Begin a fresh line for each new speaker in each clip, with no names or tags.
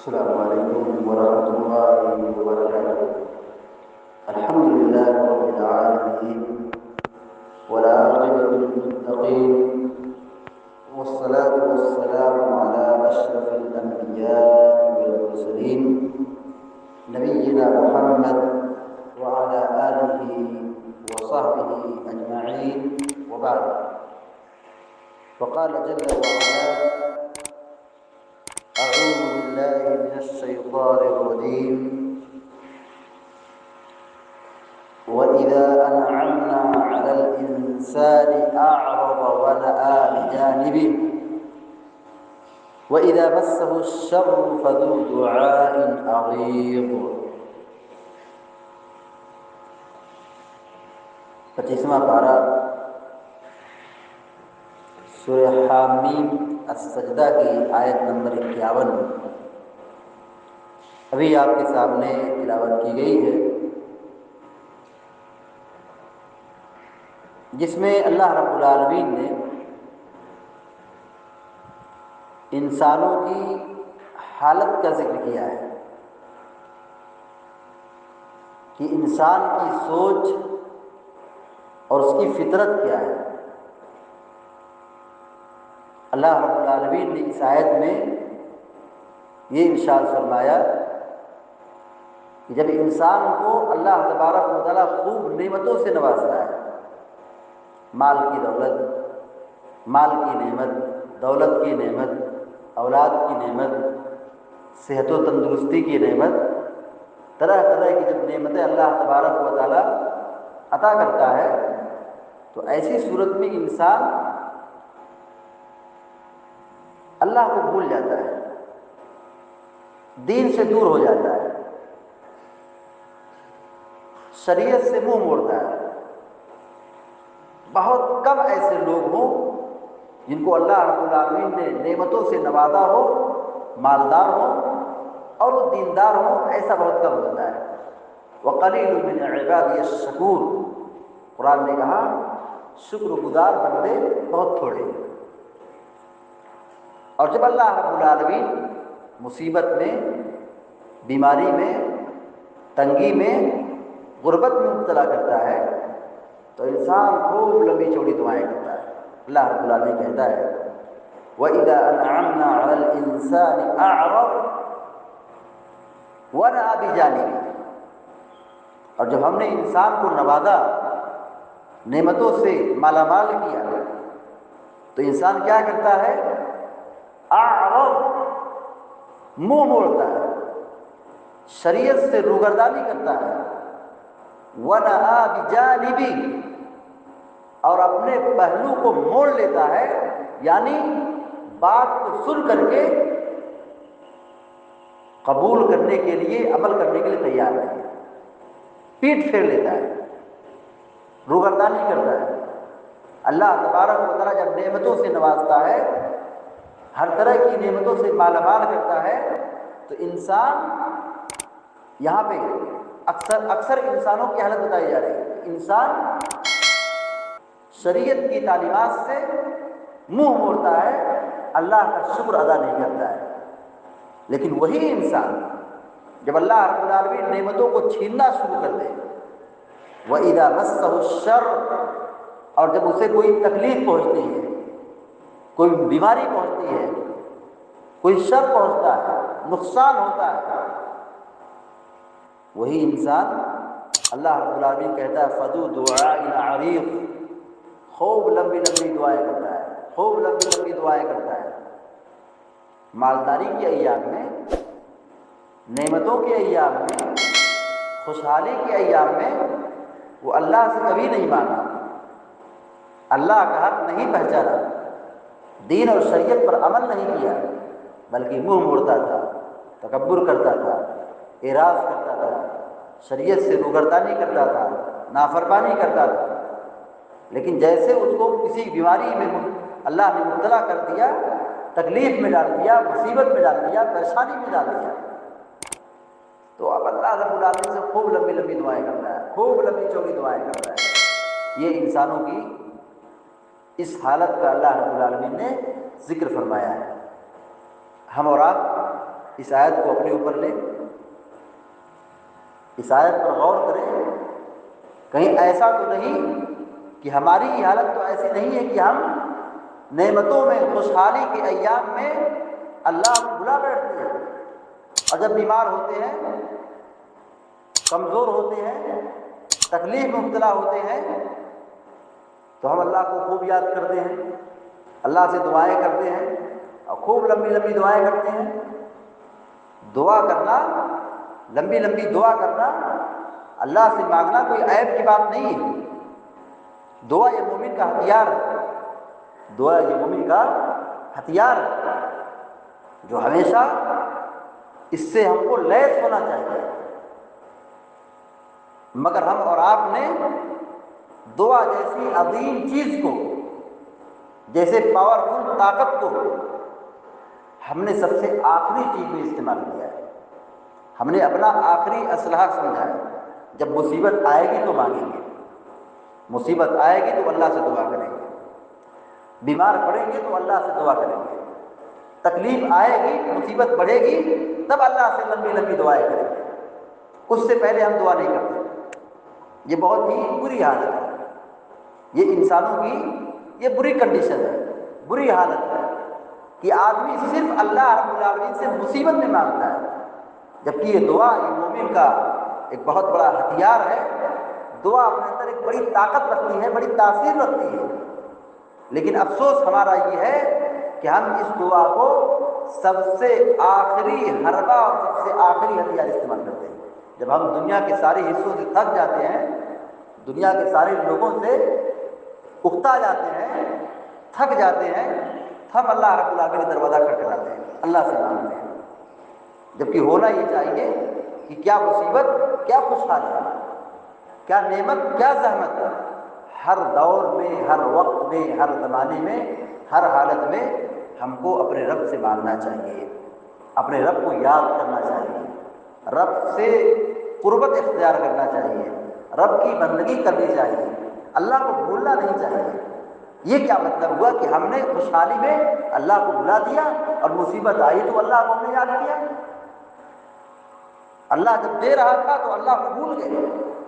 السلام علیکم ورحمۃ اللہ وبرکاتہ۔ الحمد للہ رب العالمین والعاقبۃ للمتقین والصلاة والسلام علی اشرف الانبیاء والمرسلین نبینا محمد وعلی آلہ وصحبہ اجمعین وبعد۔ وقال جل وعلا: أعوذ بالله من الشيطان الرجيم وإذا أنعمنا على الإنسان أعرض ونأى بجانبه وإذا مسه الشر فذو دعاء عريض۔ 25واں پارہ سورہ حامیم السجدہ کی آیت نمبر 51 ابھی آپ کے سامنے تلاوت کی گئی ہے، جس میں اللہ رب العالمین نے انسانوں کی حالت کا ذکر کیا ہے کہ انسان کی سوچ اور اس کی فطرت کیا ہے۔ اللہ رب العالمین نے اس آیت میں یہ ارشاد فرمایا کہ جب انسان کو اللہ تبارک و تعالیٰ خوب نعمتوں سے نوازتا ہے، مال کی دولت، مال کی نعمت، دولت کی نعمت، اولاد کی نعمت، صحت و تندرستی کی نعمت، طرح طرح کی جب نعمتیں اللہ تبارک و تعالیٰ عطا کرتا ہے تو ایسی صورت میں انسان اللہ کو بھول جاتا ہے، دین سے دور ہو جاتا ہے، شریعت سے منہ موڑتا ہے۔ بہت کم ایسے لوگ ہوں جن کو اللہ رب العالمین نے نعمتوں سے نوازا ہو، مالدار ہو اور وہ دیندار ہو، ایسا بہت کم ہوتا ہے۔ وَقَلِيلٌ مِّنْ عِبَادِيَ الشَّكُورُ، قرآن نے کہا شکر گزار بندے بہت تھوڑے ہیں۔ اور جب اللہ رب العالمین مصیبت میں، بیماری میں، تنگی میں، غربت میں مبتلا کرتا ہے تو انسان خوب لمبی چوڑی دعائیں کرتا ہے۔ اللہ رب العالمین کہتا ہے وَإِذَا أَنْعَمْنَا عَلَى الْإِنسَانِ أَعْرَضَ وَنَأَى بِجَانِبِهِ، اور جب ہم نے انسان کو نوازا، نعمتوں سے مالا مال کیا تو انسان کیا کرتا ہے؟ اعرض، منہ موڑتا ہے، شریعت سے روگردانی کرتا ہے، وَنَأَى بِجَانِبِهِ، اور اپنے پہلو کو موڑ لیتا ہے، یعنی بات کو سن کر کے قبول کرنے کے لیے، عمل کرنے کے لیے تیار نہیں، پیٹ پھیر لیتا ہے، روگردانی کرتا ہے۔ اللہ تبارک و تعالیٰ جب نعمتوں سے نوازتا ہے، ہر طرح کی نعمتوں سے مالا مال کرتا ہے تو انسان، یہاں پہ اکثر انسانوں کی حالت بتائی جا رہی ہے، انسان شریعت کی تعلیمات سے منہ موڑتا ہے، اللہ کا شکر ادا نہیں کرتا ہے۔ لیکن وہی انسان جب اللہ رب العالمین نعمتوں کو چھیننا شروع کر دے، وَإِذَا مَسَّهُ الشَّرُّ، اور جب اسے کوئی تکلیف پہنچتی ہے، کوئی بیماری پہنچتی ہے، کوئی شر پہنچتا ہے، نقصان ہوتا ہے، وہی انسان اللہ رب العالمین کہتا ہے فذو دعاء عریض، خوب لمبی لمبی دعائیں کرتا ہے، خوب لمبی لمبی دعائیں کرتا ہے۔ مالداری کے ایام میں، نعمتوں کے ایام میں، خوشحالی کے ایام میں وہ اللہ سے کبھی نہیں مانگا، اللہ کا حق نہیں پہچانا، دین اور شریعت پر عمل نہیں کیا، بلکہ منہ موڑتا تھا، تکبر کرتا تھا، اعراض کرتا تھا، شریعت سے روگردانی کرتا تھا، نافرمانی کرتا تھا۔ لیکن جیسے اس کو کسی بیماری میں اللہ نے مبتلا کر دیا، تکلیف میں ڈال دیا، مصیبت میں ڈال دیا، پریشانی میں ڈال دیا، تو اب اللہ رب العالمین سے خوب لمبی لمبی دعائیں کرتا ہے، خوب لمبی چوڑی دعائیں کرتا ہے۔ یہ انسانوں کی اس حالت کا اللہ رب العالمین نے ذکر فرمایا ہے۔ ہم اور آپ اس آیت کو اپنے اوپر لیں، اس آیت پر غور کریں، کہیں ایسا تو نہیں کہ ہماری یہ حالت تو ایسی نہیں ہے کہ ہم نعمتوں میں، خوشحالی کے ایام میں اللہ کو بھلا بیٹھتے ہیں، اور جب بیمار ہوتے ہیں، کمزور ہوتے ہیں، تکلیف میں مبتلا ہوتے ہیں، تو ہم اللہ کو خوب یاد کرتے ہیں، اللہ سے دعائیں کرتے ہیں، اور خوب لمبی لمبی دعائیں کرتے ہیں۔ دعا کرنا، لمبی لمبی دعا کرنا، اللہ سے مانگنا کوئی عیب کی بات نہیں ہے۔ دعا یہ مومن کا ہتھیار ہے، دعا یہ مومن کا ہتھیار ہے، جو ہمیشہ اس سے ہم کو لیس ہونا چاہیے۔ مگر ہم اور آپ نے دعا جیسی عظیم چیز کو، جیسے پاورفل طاقت کو، ہم نے سب سے آخری چیز میں استعمال کیا ہے۔ ہم نے اپنا آخری اسلحہ سمجھا ہے۔ جب مصیبت آئے گی تو مانگیں گے، مصیبت آئے گی تو اللہ سے دعا کریں گے، بیمار پڑیں گے تو اللہ سے دعا کریں گے، تکلیف آئے گی، مصیبت بڑھے گی، تب اللہ سے لمبی لمبی دعائیں کریں گے، اس سے پہلے ہم دعا نہیں کرتے۔ یہ بہت ہی بری حالت ہے، یہ انسانوں کی یہ بری کنڈیشن ہے، بری حالت ہے کہ آدمی صرف اللہ رب العالمین سے مصیبت میں مانگتا ہے، جبکہ یہ دعا یہ مومن کا ایک بہت بڑا ہتھیار ہے۔ دعا اپنے اندر ایک بڑی طاقت رکھتی ہے، بڑی تاثیر رکھتی ہے، لیکن افسوس ہمارا یہ ہے کہ ہم اس دعا کو سب سے آخری حربہ اور سب سے آخری ہتھیار استعمال کرتے ہیں۔ جب ہم دنیا کے سارے حصوں سے تھک جاتے ہیں، دنیا کے سارے لوگوں سے اکتا جاتے ہیں، تھک جاتے ہیں، تب اللہ رب العالمین کے دروازہ کھٹکھٹاتے ہیں، اللہ سے مانگتے ہیں، جبکہ ہونا یہ چاہیے کہ کیا مصیبت، کیا خوشحالی، کیا نعمت، کیا زحمت، ہر دور میں، ہر وقت میں، ہر زمانے میں، ہر حالت میں ہم کو اپنے رب سے مانگنا چاہیے، اپنے رب کو یاد کرنا چاہیے، رب سے قربت اختیار کرنا چاہیے، رب کی بندگی کرنی چاہیے، اللہ کو بھولنا نہیں چاہیے۔ یہ کیا مطلب ہوا کہ ہم نے خوشحالی میں اللہ کو بھلا دیا اور مصیبت آئی تو اللہ کو ہم نے یاد کیا؟ اللہ جب دے رہا تھا تو اللہ کو بھول گئے،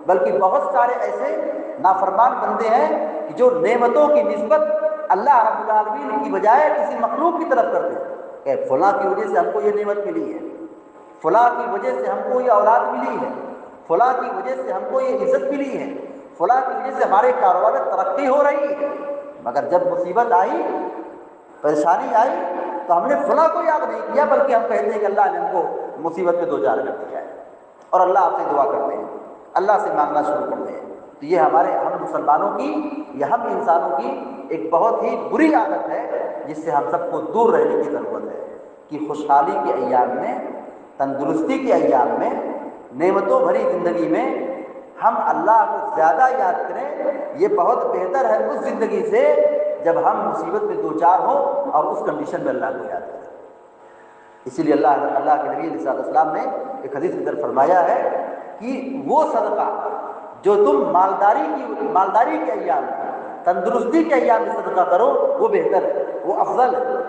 بلکہ بہت سارے ایسے نافرمان بندے ہیں کہ جو نعمتوں کی نسبت اللہ رب العالمین کی بجائے کسی مخلوق کی طرف کرتے ہیں کہ فلاں کی وجہ سے ہم کو یہ نعمت ملی ہے، فلاں کی وجہ سے ہم کو یہ اولاد ملی ہے، فلاں کی وجہ سے ہم کو یہ عزت ملی ہے، فلاں کی وجہ سے ہمارے کاروبار میں ترقی ہو رہی ہے۔ مگر جب مصیبت آئی، پریشانی آئی، تو ہم نے فلاں کو یاد نہیں کیا، بلکہ ہم کہتے ہیں کہ اللہ نے ہم کو مصیبت میں دوچار کر دیا ہے، اور اللہ آپ سے دعا کرتے ہیں، اللہ سے مانگنا شروع کرتے ہیں۔ تو یہ ہم مسلمانوں کی، یہ ہم انسانوں کی ایک بہت ہی بری عادت ہے، جس سے ہم سب کو دور رہنے کی ضرورت ہے کہ خوشحالی کے ایام میں، تندرستی کے ایام میں، نعمتوں بھری زندگی میں ہم اللہ کو زیادہ یاد کریں۔ یہ بہت بہتر ہے اس زندگی سے جب ہم مصیبت میں دوچار ہوں اور اس کنڈیشن میں اللہ کو یاد کریں۔ اسی لیے اللہ کے نبی علیہ السلام نے ایک حدیث کے اندر فرمایا ہے کہ وہ صدقہ جو تم مالداری کے ایام میں، تندرستی کے ایام میں صدقہ کرو، وہ بہتر ہے، وہ افضل ہے۔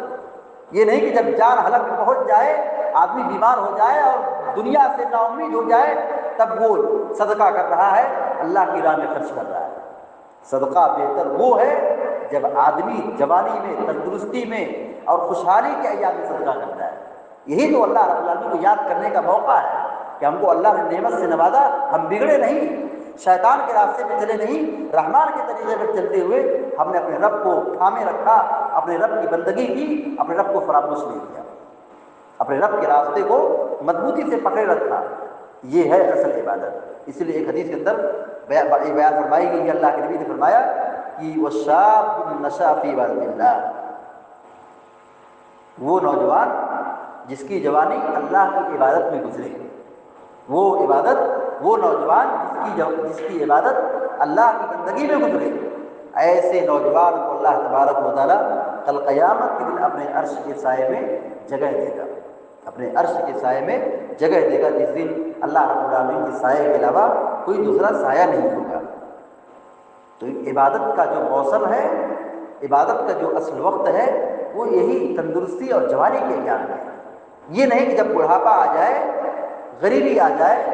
یہ نہیں کہ جب جان حلق میں پہنچ جائے، آدمی بیمار ہو جائے اور دنیا سے نا امید ہو جائے، تب وہ صدقہ کر رہا ہے، اللہ کی راہ میں خرچ کر رہا ہے۔ صدقہ بہتر وہ ہے جب آدمی جوانی میں، تندرستی میں اور خوشحالی کے ایام میں صدقہ کرتا ہے۔ یہی تو اللہ رب العالمین کو یاد کرنے کا موقع ہے کہ ہم کو اللہ نے نعمت سے نوازا، ہم بگڑے نہیں، شیطان کے راستے پہ چلے نہیں، رحمان کے طریقے پر چلتے ہوئے ہم نے اپنے رب کو تھامے رکھا، اپنے رب کی بندگی کی، اپنے رب کو فراموش نہیں کیا، اپنے رب کے راستے کو مضبوطی سے پکڑے رکھا۔ یہ ہے اصل عبادت۔ اس لیے ایک حدیث کے اندر بیان فرمائی گئی ہے، اللہ کے نبی نے فرمایا کہ وَالشَّابُ نَشَأَ فِي عِبَادَةِ اللَّهِ، وہ نوجوان جس کی جوانی اللہ کی عبادت میں گزرے، وہ عبادت، وہ نوجوان جس کی عبادت اللہ کی بندگی میں گزرے، ایسے نوجوان کو اللہ تبارک و تعالیٰ کل قیامت کے دن اپنے عرش کے سائے میں جگہ دے گا، اپنے عرش کے سائے میں جگہ دے گا، جس دن اللہ رب العالمین کے سائے کے علاوہ کوئی دوسرا سایہ نہیں ہوگا۔ تو عبادت کا جو موسم ہے، عبادت کا جو اصل وقت ہے، وہ یہی تندرستی اور جوانی کے ایام میں ہے۔ یہ نہیں کہ جب بڑھاپا آ جائے، غریبی آ جائے،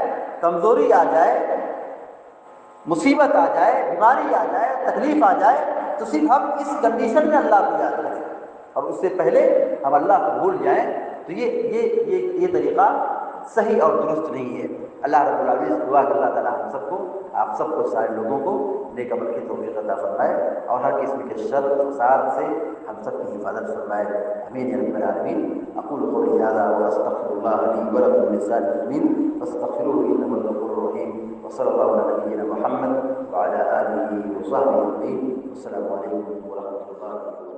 کمزوری آ جائے، مصیبت آ جائے، بیماری آ جائے، تکلیف آ جائے تو صرف ہم اس کنڈیشن میں اللہ کو یاد کریں اور اس سے پہلے ہم اللہ کو بھول جائیں، تو یہ طریقہ صحیح اور درست نہیں ہے۔ اللہ رب العالمین سے دعا کہ اللہ تعالیٰ ہم سب کو، آپ سب کو، سارے لوگوں کو نیک عمل کی توفیق عطا فرمائے اور ہر قسم کے شر فساد سے ہم سب کی حفاظت فرمائے، آمین یا رب العالمین۔ اقول قولی ھذا واستغفر اللہ لی ولکم ولسائر المسلمین فاستغفروہ انہ هو الغفور الرحیم، وصلی اللہ علی نبینا محمد وعلی آلہ وصحبہ اجمعین۔ السلام علیکم ورحمۃ اللہ وبرکاتہ۔